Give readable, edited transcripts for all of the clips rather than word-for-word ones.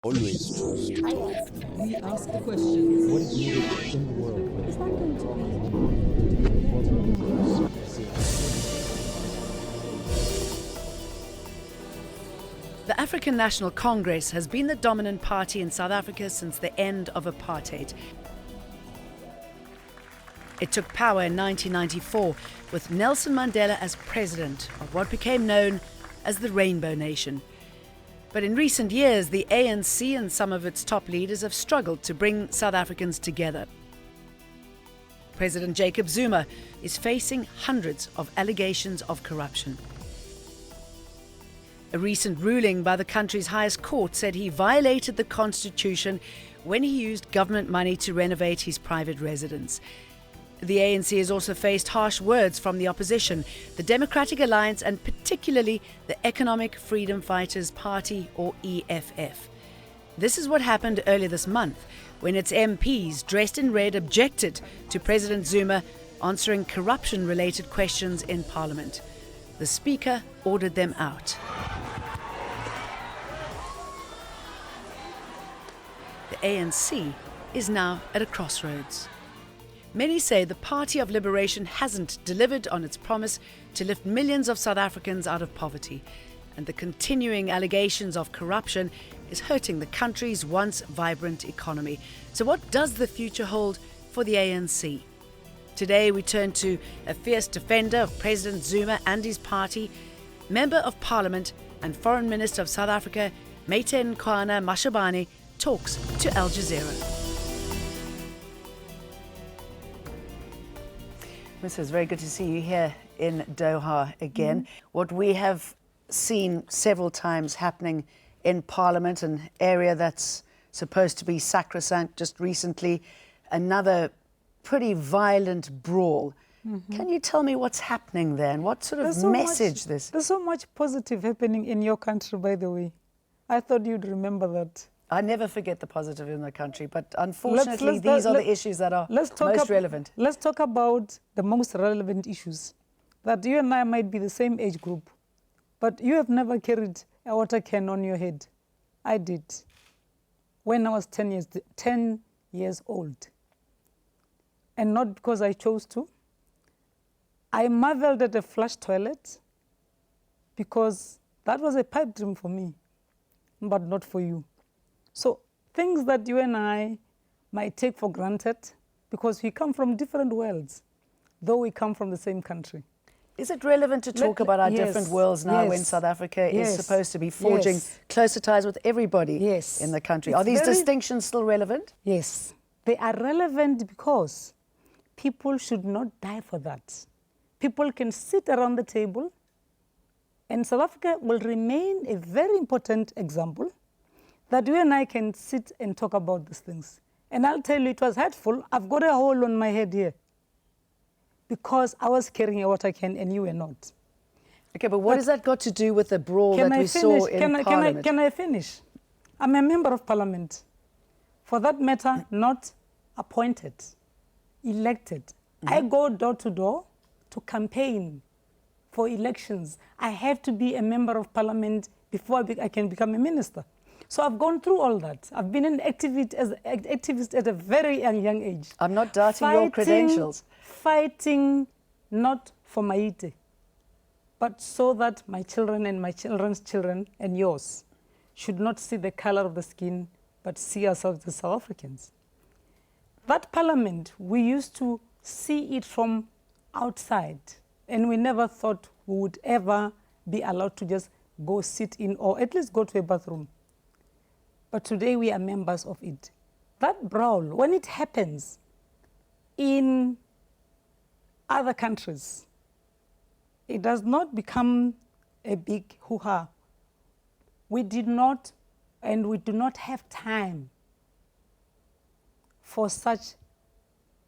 Always trust. We ask the questions. What is needed in the world? Is that going to The African National Congress has been the dominant party in South Africa since the end of apartheid. It took power in 1994 with Nelson Mandela as president of what became known as the Rainbow Nation. But in recent years, the ANC and some of its top leaders have struggled to bring South Africans together. President Jacob Zuma is facing hundreds of allegations of corruption. A recent ruling by the country's highest court said he violated the constitution when he used government money to renovate his private residence. The ANC has also faced harsh words from the opposition, the Democratic Alliance, and particularly the Economic Freedom Fighters Party, or EFF. This is what happened earlier this month when its MPs, dressed in red, objected to President Zuma answering corruption-related questions in Parliament. The Speaker ordered them out. The ANC is now at a crossroads. Many say the Party of Liberation hasn't delivered on its promise to lift millions of South Africans out of poverty, and the continuing allegations of corruption is hurting the country's once vibrant economy. So what does the future hold for the ANC? Today we turn to a fierce defender of President Zuma and his party, Member of Parliament and Foreign Minister of South Africa, Maite Nkoana-Mashabane, talks to Al Jazeera. Mister, it's very good to see you here in Doha again. What we have seen several times happening in Parliament, an area that's supposed to be sacrosanct, just recently, another pretty violent brawl. Can you tell me what's happening there and what sort of message this? There's so much positive happening in your country, by the way. I thought you'd remember that. I never forget the positive in the country, but unfortunately these are the issues that are most relevant. Let's talk about the most relevant issues. That you and I might be the same age group, but you have never carried a water can on your head. I did. When I was 10 years old. And not because I chose to. I marveled at a flush toilet because that was a pipe dream for me, but not for you. So things that you and I might take for granted because we come from different worlds, though we come from the same country. Is it relevant to talk about our different worlds now when South Africa is supposed to be forging closer ties with everybody in the country? Are these distinctions still relevant? Yes, they are relevant because people should not die for that. People can sit around the table and South Africa will remain a very important example that you and I can sit and talk about these things. And I'll tell you, it was hurtful. I've got a hole on my head here because I was carrying a water can and you were not. Okay, but what has that got to do with the brawl that we saw in Parliament? Can I finish? I'm a member of Parliament. For that matter, not appointed, elected. I go door to door to campaign for elections. I have to be a member of Parliament before I can become a minister. So I've gone through all that. I've been an activist at a very young age. I'm not doubting your credentials. Fighting not for Maite, but so that my children and my children's children and yours should not see the color of the skin, but see ourselves as South Africans. That Parliament, we used to see it from outside, and we never thought we would ever be allowed to just go sit in or at least go to a bathroom. But today we are members of it. That brawl, when it happens in other countries, it does not become a big hoo-ha. We did not, and we do not have time for such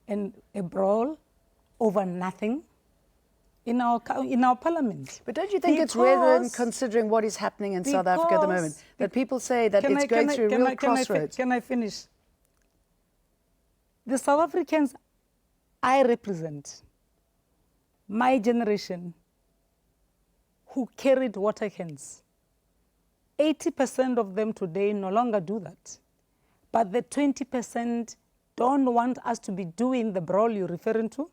a brawl over nothing in our Parliament. But don't you think it's relevant considering what is happening in South Africa at the moment? That people say that it's going through a real crossroads. Can I finish? The South Africans I represent, my generation, who carried water cans 80% of them today no longer do that. But the 20% don't want us to be doing the brawl you're referring to,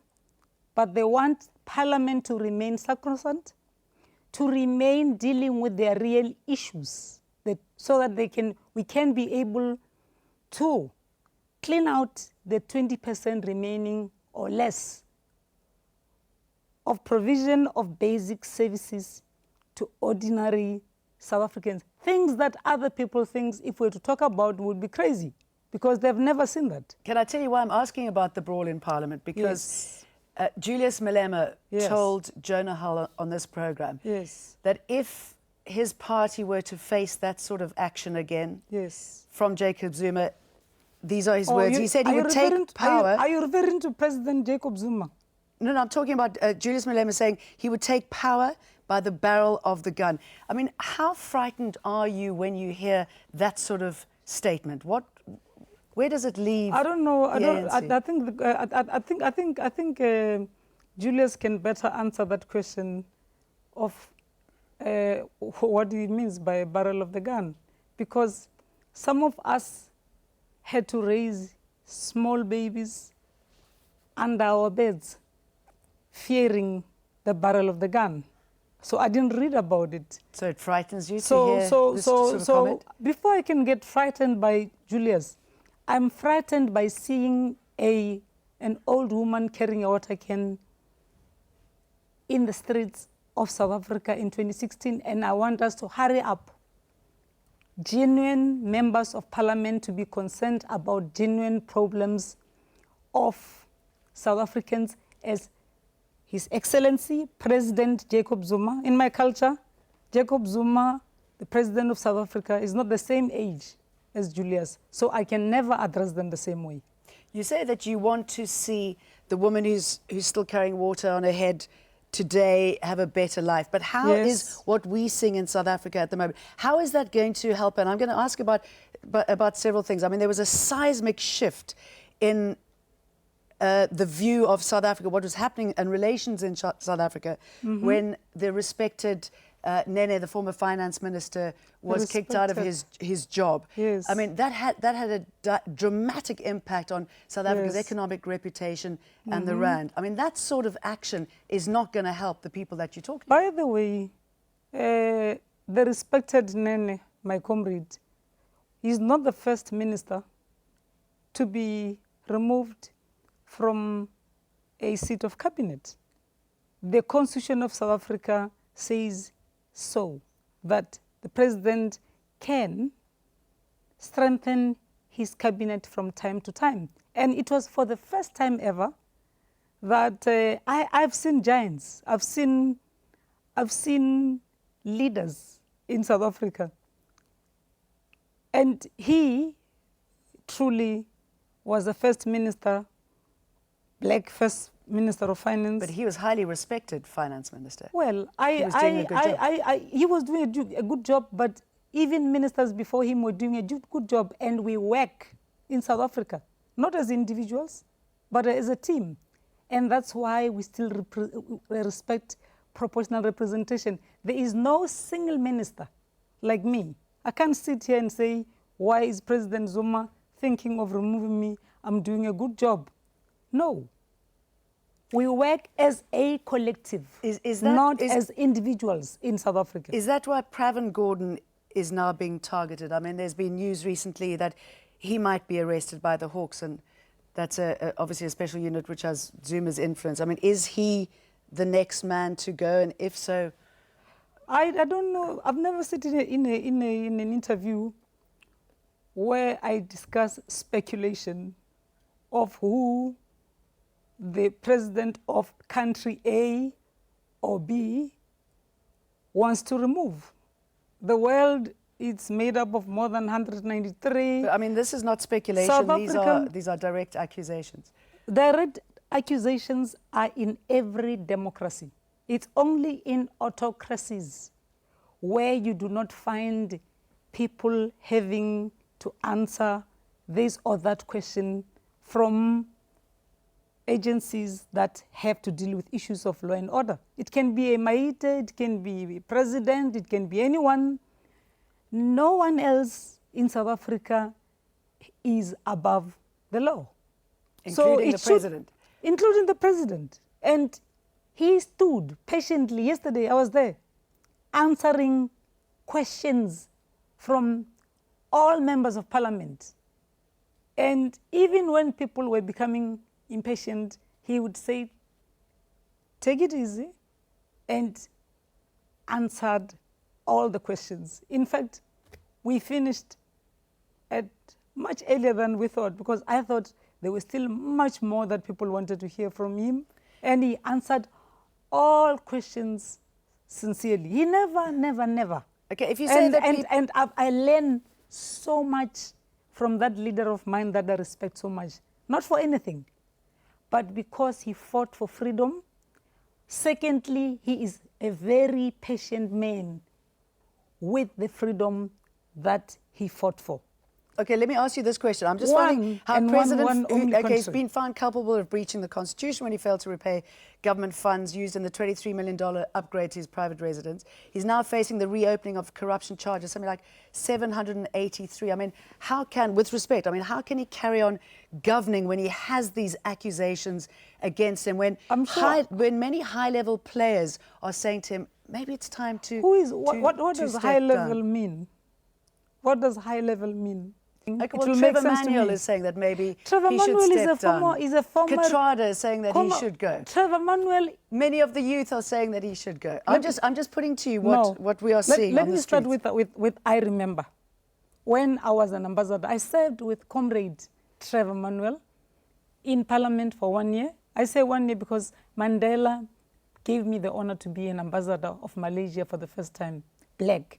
but they want Parliament to remain sacrosanct, to remain dealing with their real issues, so that we can be able to clean out the 20% remaining or less of provision of basic services to ordinary South Africans. Things that other people think, if we were to talk about, would be crazy, because they've never seen that. Can I tell you why I'm asking about the brawl in Parliament? Because Julius Malema told Jonah Hull on this program that if his party were to face that sort of action again from Jacob Zuma, these are his words. He said he would take power. Are you referring to President Jacob Zuma? No, I'm talking about Julius Malema saying he would take power by the barrel of the gun. I mean, how frightened are you when you hear that sort of statement? Where does it leave? I don't know. I think Julius can better answer that question of what he means by a barrel of the gun, because some of us had to raise small babies under our beds, fearing the barrel of the gun. So I didn't read about it. So it frightens you to hear this sort of comment? Before I can get frightened by Julius, I'm frightened by seeing an old woman carrying a water can in the streets of South Africa in 2016, and I want us to hurry up. Genuine members of Parliament to be concerned about genuine problems of South Africans, as His Excellency President Jacob Zuma. In my culture, Jacob Zuma, the President of South Africa, is not the same age as Julius, so I can never address them the same way. You say that you want to see the woman who's still carrying water on her head today have a better life, but how is what we sing in South Africa at the moment, how is that going to help? And I'm going to ask about several things. I mean, there was a seismic shift in the view of South Africa, what was happening in relations in South Africa when the respected Nene, the former finance minister, was kicked out of his job. I mean, that had a dramatic impact on South Africa's economic reputation and the rand. I mean, that sort of action is not going to help the people that you're talking about. By the way, the respected Nene, my comrade, is not the first minister to be removed from a seat of cabinet. The Constitution of South Africa says so, that the president can strengthen his cabinet from time to time. And it was for the first time ever that I've seen giants, I've seen leaders in South Africa. And he truly was the first minister, black first Minister of Finance. But he was highly respected finance minister. Well, he was doing a good job. He was doing a good job, but even ministers before him were doing a good job, and we work in South Africa, not as individuals, but as a team. And that's why we still respect proportional representation. There is no single minister like me. I can't sit here and say, why is President Zuma thinking of removing me? I'm doing a good job. No. We work as a collective, not as individuals in South Africa. Is that why Pravin Gordhan is now being targeted? I mean, there's been news recently that he might be arrested by the Hawks, and that's obviously a special unit which has Zuma's influence. I mean, is he the next man to go, and if so? I don't know. I've never sat in an interview where I discuss speculation of who the president of country A or B wants to remove. The world is made up of more than 193. But, I mean, this is not speculation. These are direct accusations. Direct accusations are in every democracy. It's only in autocracies where you do not find people having to answer this or that question from agencies that have to deal with issues of law and order. It can be a Maite, it can be a president, it can be anyone. no one else in South Africa is above the law. Including the president. Including the president. And he stood patiently. Yesterday, I was there, answering questions from all members of parliament. And even when people were becoming impatient, he would say, take it easy, and answered all the questions. In fact, we finished at much earlier than we thought, because I thought there was still much more that people wanted to hear from him. And he answered all questions sincerely. He never. Okay, if you say that... And I learned so much from that leader of mine that I respect so much. Not for anything, but because he fought for freedom. Secondly, he is a very patient man with the freedom that he fought for. Okay, let me ask you this question. I'm just wondering how President... he's been found culpable of breaching the Constitution when he failed to repay government funds used in the $23 million upgrade to his private residence. He's now facing the reopening of corruption charges, something like 783. I mean, how can, with respect, I mean, how can he carry on governing when he has these accusations against him, when, when many high-level players are saying to him, maybe it's time to... What does high level mean? What does high level mean? Okay, well, Trevor Manuel is saying that maybe Trevor he Manuel should step down. Is a former... Katrada is saying that he should go. Trevor Manuel... Many of the youth are saying that he should go. I'm just putting to you what we are seeing Let on me the start streets. with I remember. When I was an ambassador, I served with Comrade Trevor Manuel in Parliament for 1 year. I say 1 year because Mandela gave me the honor to be an ambassador of Malaysia for the first time, black,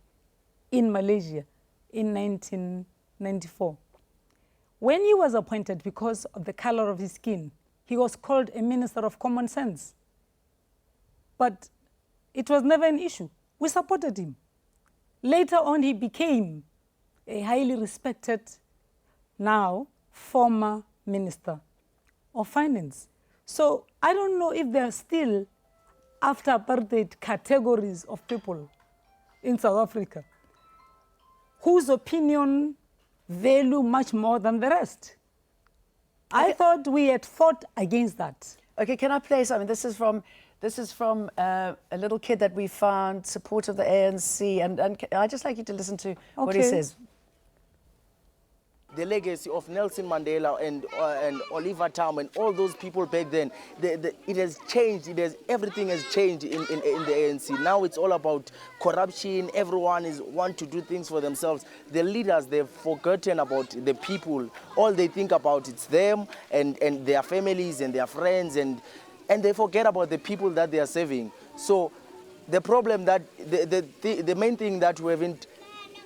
in Malaysia in 1994. When he was appointed, because of the color of his skin, he was called a minister of common sense. But it was never an issue. We supported him. Later on, he became a highly respected, now former minister of finance. So I don't know if there are still, after apartheid, categories of people in South Africa whose opinion value much more than the rest. I thought we had fought against that. Okay, can I play something? This is from a little kid that we found, support of the ANC, and I'd just like you to listen to what he says. The legacy of Nelson Mandela and Oliver Tambo and all those people back then, it has changed. Everything has changed in the ANC. Now it's all about corruption. Everyone want to do things for themselves. The leaders, they've forgotten about the people. All they think about it's them and their families and their friends, and they forget about the people that they are serving. So the problem that the main thing that we haven't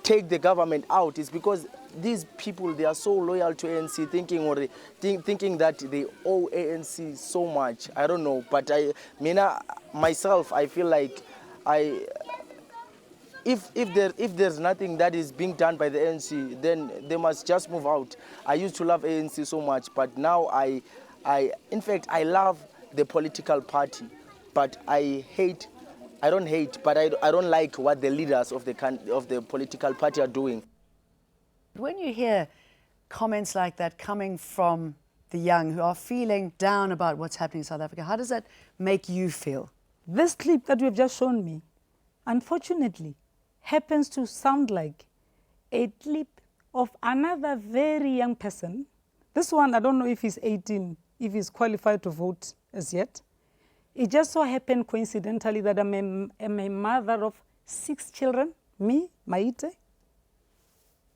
take the government out is because these people, they are so loyal to ANC, thinking that they owe ANC so much. I don't know, but myself, I feel like if there's nothing that is being done by the ANC, then they must just move out. I used to love ANC so much, but now in fact, I love the political party, but I don't hate, but I don't like what the leaders of the political party are doing. When you hear comments like that coming from the young who are feeling down about what's happening in South Africa, how does that make you feel? This clip that you've just shown me, unfortunately, happens to sound like a clip of another very young person. This one, I don't know if he's 18, if he's qualified to vote as yet. It just so happened coincidentally that I'm a mother of 6 children, me, Maite,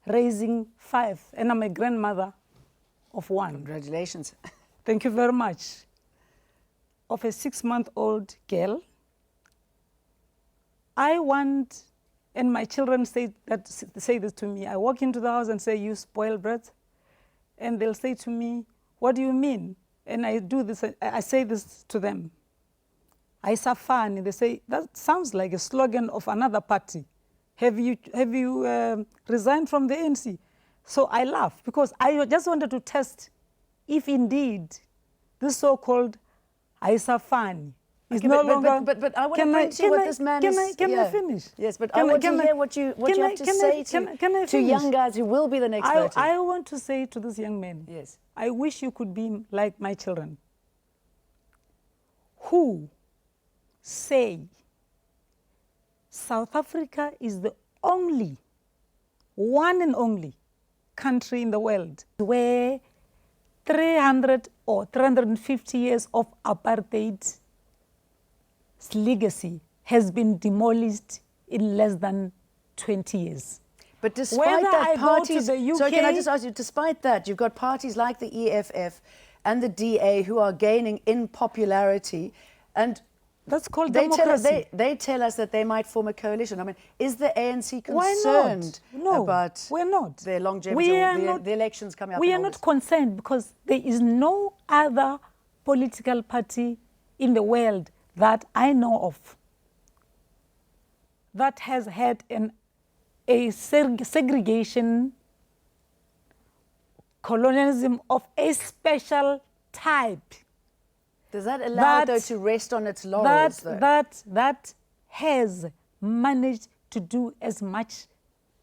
raising 5, and I'm a grandmother of 1. Congratulations. Thank you very much. Of a 6-month-old girl. I want, and my children say this to me. I walk into the house and say, "You spoiled brat," and they'll say to me, "What do you mean?" And I do this. I say this to them. Aisafani. They say that sounds like a slogan of another party. Have you resigned from the ANC? So I laugh because I just wanted to test if indeed this so-called Aisafani Is Okay, no but longer. but I want to Can bring to you what this man is. Can yeah. I finish? Yes, but Can I want to can hear what you have to say to finish? young guys who will be the next voting. I want to say to this young man, Yes. I wish you could be like my children, who say South Africa is the only, one and only country in the world where 300 or 350 years of apartheid's legacy has been demolished in less than 20 years. But despite Whether that, I go to parties. the So can I UK just ask you? Despite that, you've got parties like the EFF and the DA who are gaining in popularity, and That's called they democracy. they tell us that they might form a coalition. I mean, is the ANC Why concerned not? No, about we're not. their longevity We or are not- the elections coming up We in are not August? concerned because there is no other political party in the world that I know of that has had a segregation, colonialism of a special type. Does that allow it, though, that- to rest on its laurels? though? that has managed to do as much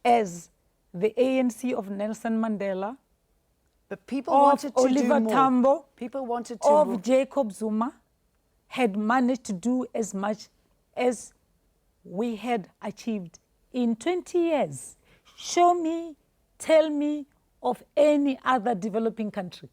as the ANC of Nelson Mandela, But people of wanted to do Oliver more. Tambo, People wanted to of Jacob Zuma, had managed to do as much as we had achieved in 20 years. Show me, tell me of any other developing country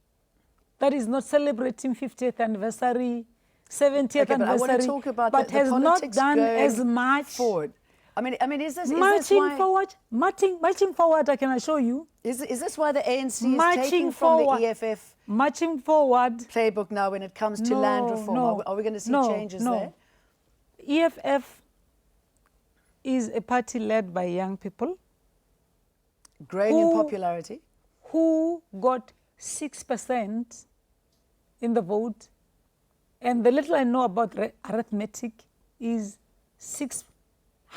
that is not celebrating 50th anniversary, 70th Okay, but I want anniversary, to talk about but the has not politics done going as much. forward. I mean, is this Marching why, forward, marching forward, I can assure you. Is this why the ANC is Marching taking from forward. the EFF Marching forward. playbook now when it comes to land reform? Are we going to see changes there? EFF is a party led by young people Growing in popularity? who got 6% in the vote. And the little I know about arithmetic is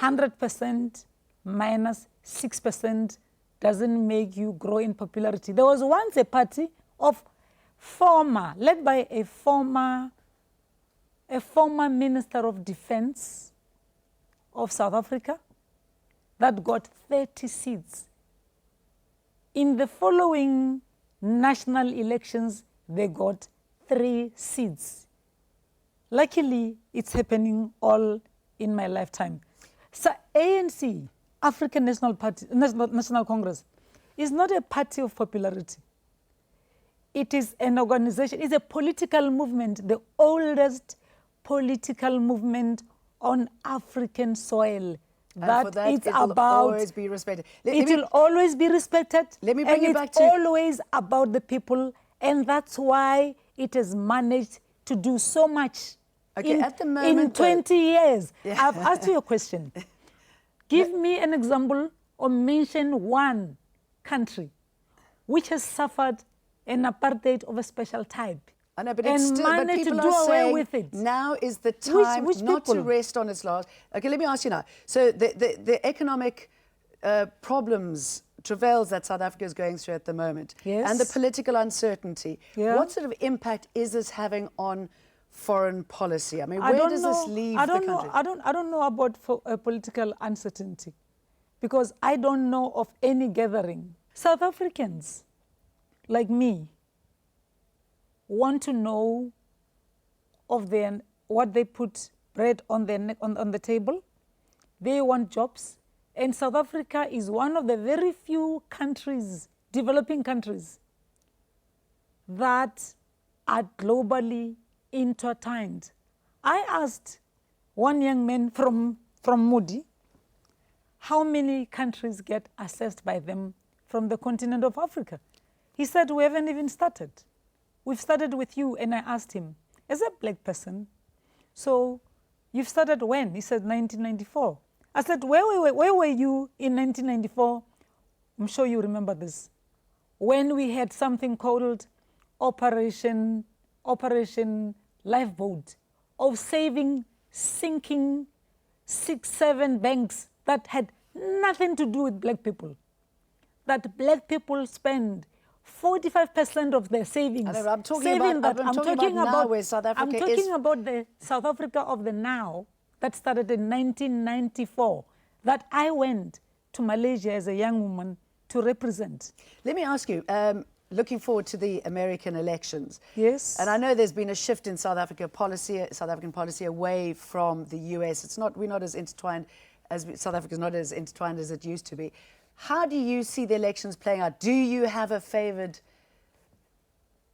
600% minus 6% doesn't make you grow in popularity. There was once a party of led by a former Minister of Defense of South Africa that got 30 seats. In the following national elections, they got 3 seats. Luckily, it's happening all in my lifetime. So ANC, African National Party, National Congress, is not a party of popularity. It is an organization, it's a political movement, the oldest political movement on African soil. And for that, it's it will about, always be respected. It will always be respected. Let me bring and you back it's to- always about the people, and that's why it has managed to do so much. Okay, at the moment, in 20 years. Yeah. I've asked you a question. Give me an example or mention one country which has suffered an apartheid of a special type. I know, but and it's still, but managed people to do are away saying with it. now is the time Which not to people? rest on its laurels. Okay, let me ask you now. So the economic problems, travails that South Africa is going through at the moment, Yes. and the political uncertainty, Yeah. what sort of impact is this having on foreign policy? I mean, I where don't does know, this leave I don't the country? Know, I don't know about political uncertainty because I don't know of any gathering. South Africans, like me, want to know of what they put bread on the table. They want jobs. And South Africa is one of the very few countries, developing countries, that are globally intertwined. I asked one young man from Moody how many countries get assessed by them from the continent of Africa. He said, we haven't even started. We've started with you. And I asked him, as a black person, so you've started when? He said 1994. I said, where were you in 1994? I'm sure you remember this. When we had something called Operation Lifeboat, of sinking 6-7 banks that had nothing to do with black people. That black people spend 45% of their savings. I know, I'm talking Saving about- that- I'm talking about now where South I'm Africa talking is- about the South Africa of the now that started in 1994, that I went to Malaysia as a young woman to represent. Let me ask you, looking forward to the American elections. Yes. And I know there's been a shift in South African policy away from the US. We're not as intertwined South Africa's not as intertwined as it used to be. How do you see the elections playing out? Do you have a favoured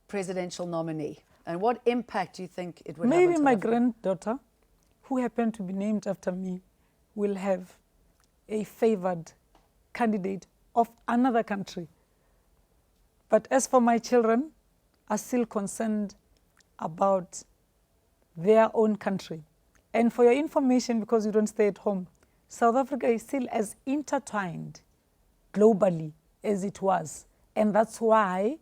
presidential nominee? And what impact do you think it would have on Maybe South my Africa? granddaughter, who happened to be named after me, will have a favoured candidate of another country. But as for my children, are still concerned about their own country. And for your information, because you don't stay at home, South Africa is still as intertwined globally as it was. And that's why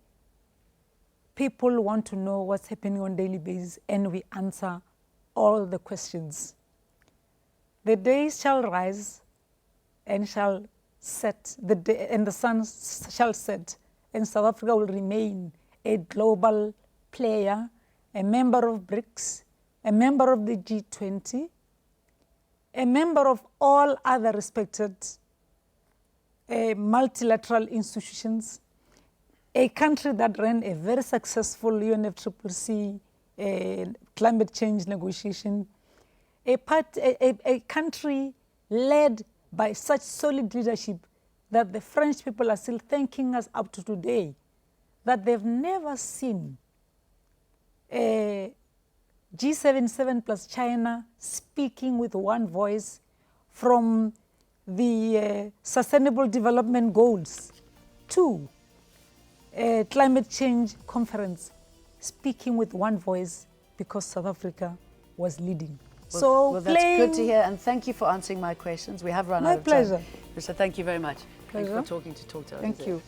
people want to know what's happening on a daily basis, and we answer all the questions. The day shall rise and shall set, and the sun shall set, and South Africa will remain a global player, a member of BRICS, a member of the G20, a member of all other respected multilateral institutions, a country that ran a very successful UNFCCC climate change negotiation, a country led by such solid leadership that the French people are still thanking us up to today that they've never seen a G77 plus China speaking with one voice from the Sustainable Development Goals to a climate change conference, speaking with one voice because South Africa was leading. Well, that's good to hear, and thank you for answering my questions. We have run out of time. My pleasure. So thank you very much. Thank you Pleasure. for talking to Talk to Us. Thank you.